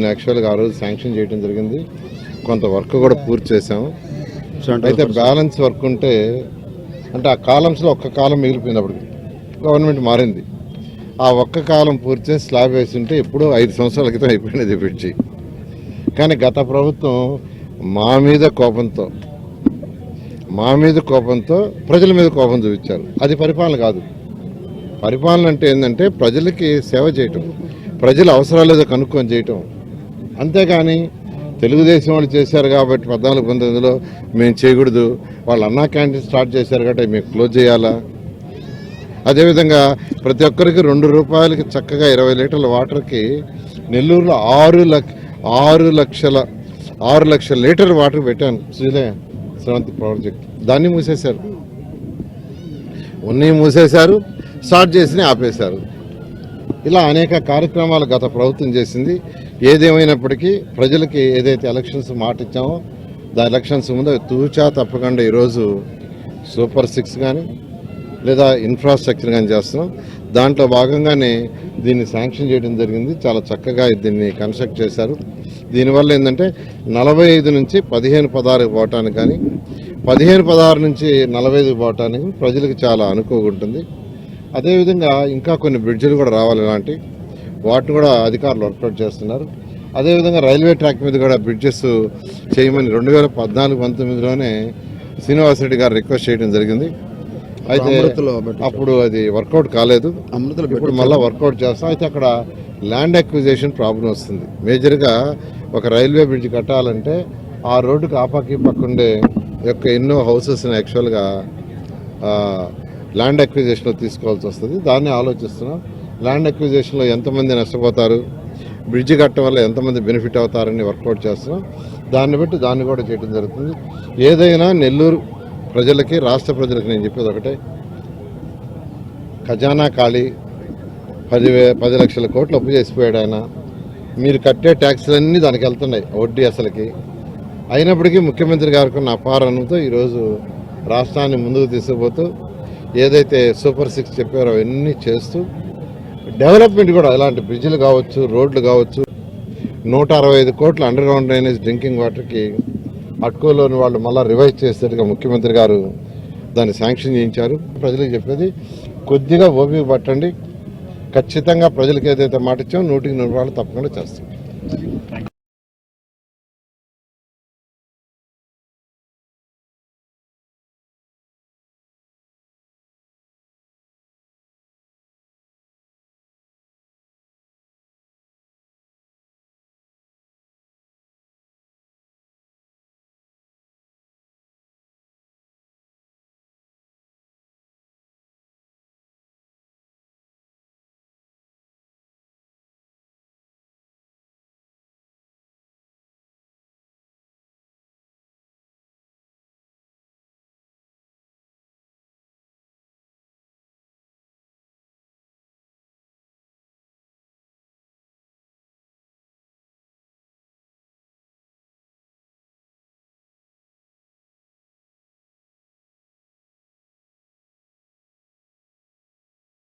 యాక్చువల్గా ఆ రోజు శాంక్షన్ చేయడం జరిగింది. కొంత వర్క్ కూడా పూర్తి చేసాము. అయితే బ్యాలెన్స్ వర్క్ ఉంటే అంటే ఆ కాలమ్స్లో ఒక్క కాలం మిగిలిపోయింది. అప్పటికి గవర్నమెంట్ మారింది. ఆ ఒక్క కాలం పూర్తి చేసి స్లాబ్ వేసి ఉంటే ఎప్పుడూ 5 సంవత్సరాల క్రితం అయిపోయినది బ్రిడ్జి. కానీ గత ప్రభుత్వం మా మీద కోపంతో ప్రజల మీద కోపం చూపించారు. అది పరిపాలన కాదు. పరిపాలన అంటే ఏంటంటే ప్రజలకి సేవ చేయటం, ప్రజల అవసరాలు ఏదో కనుక్కొని చేయటం. అంతేగాని తెలుగుదేశం వాళ్ళు చేశారు కాబట్టి 14-19లో మేము చేయకూడదు, వాళ్ళు అన్నా క్యాంటీన్ స్టార్ట్ చేశారు కాబట్టి మేము క్లోజ్ చేయాలా. అదేవిధంగా ప్రతి ఒక్కరికి ₹2 చక్కగా 20 లీటర్ల వాటర్కి నెల్లూరులో 6 లక్షల లీటర్ వాటర్ పెట్టాను. శ్రీలంతి ప్రాజెక్ట్ దాన్ని మూసేశారు. ఉన్నవి మూసేశారు, స్టార్ట్ చేసి ఆపేశారు. ఇలా అనేక కార్యక్రమాలు గత ప్రభుత్వం చేసింది. ఏదేమైనప్పటికీ ప్రజలకి ఏదైతే ఎలక్షన్స్ మాట ఇచ్చామో దాని ఎలక్షన్స్ ముందు తూచా తప్పకుండా ఈరోజు సూపర్ 6 కానీ లేదా ఇన్ఫ్రాస్ట్రక్చర్ కానీ చేస్తున్నాం. దాంట్లో భాగంగానే దీన్ని శాంక్షన్ చేయడం జరిగింది. చాలా చక్కగా దీన్ని కన్స్ట్రక్ట్ చేశారు. దీనివల్ల ఏంటంటే 45 నుంచి 15-16 పోవటానికి కానీ 15-16 నుంచి 45 పోవటానికి ప్రజలకు చాలా అనుకువగా ఉంటుంది. అదేవిధంగా ఇంకా కొన్ని బ్రిడ్జిలు కూడా రావాలి. ఇలాంటి వాటిని కూడా అధికారులు వర్కౌట్ చేస్తున్నారు. అదేవిధంగా రైల్వే ట్రాక్ మీద కూడా బ్రిడ్జెస్ చేయమని 2014-19లోనే శ్రీనివాసరెడ్డి గారు రిక్వెస్ట్ చేయడం జరిగింది. అయితే అప్పుడు అది వర్కౌట్ కాలేదు. ఇప్పుడు మళ్ళీ వర్కౌట్ చేస్తాం. అయితే అక్కడ ల్యాండ్ అక్విజిషన్ ప్రాబ్లం వస్తుంది. మేజర్గా ఒక రైల్వే బ్రిడ్జ్ కట్టాలంటే ఆ రోడ్డుకి ఆపాకి పక్కుండే యొక్క ఎన్నో హౌసెస్ని యాక్చువల్గా ల్యాండ్ అక్విజిషన్లో తీసుకోవాల్సి వస్తుంది. దాన్ని ఆలోచిస్తున్నాం. ల్యాండ్ అక్విజిషన్లో ఎంతమంది నష్టపోతారు, బ్రిడ్జి కట్టడం వల్ల ఎంతమంది బెనిఫిట్ అవుతారని వర్కౌట్ చేస్తున్నాం. దాన్ని బట్టి దాన్ని కూడా చేయడం జరుగుతుంది. ఏదైనా నెల్లూరు ప్రజలకి, రాష్ట్ర ప్రజలకి నేను చెప్పేది ఒకటే, ఖజానా ఖాళీ 10 లక్షల కోట్లు అప్పు చేసిపోయాడు ఆయన. మీరు కట్టే ట్యాక్స్లన్నీ దానికి వెళ్తున్నాయి, వడ్డీ అసలుకి. అయినప్పటికీ ముఖ్యమంత్రి గారికి ఉన్న అపారణతో ఈరోజు రాష్ట్రాన్ని ముందుకు తీసుకుపోతూ ఏదైతే సూపర్ 6 చెప్పారో అవన్నీ చేస్తూ డెవలప్మెంట్ కూడా ఇలాంటి బ్రిడ్జిలు కావచ్చు, రోడ్లు కావచ్చు, 165 కోట్ల అండర్ గ్రౌండ్ డ్రైనేజ్ డ్రింకింగ్ వాటర్కి అట్కోలోని వాళ్ళు మళ్ళీ రివైజ్ చేసేట్టుగా ముఖ్యమంత్రి గారు దాన్ని శాంక్షన్ చేయించారు. ప్రజలకు చెప్పేది కొద్దిగా ఓపిక పట్టండి. ఖచ్చితంగా ప్రజలకు ఏదైతే మాట ఇచ్చామో 100% తప్పకుండా చేస్తాం.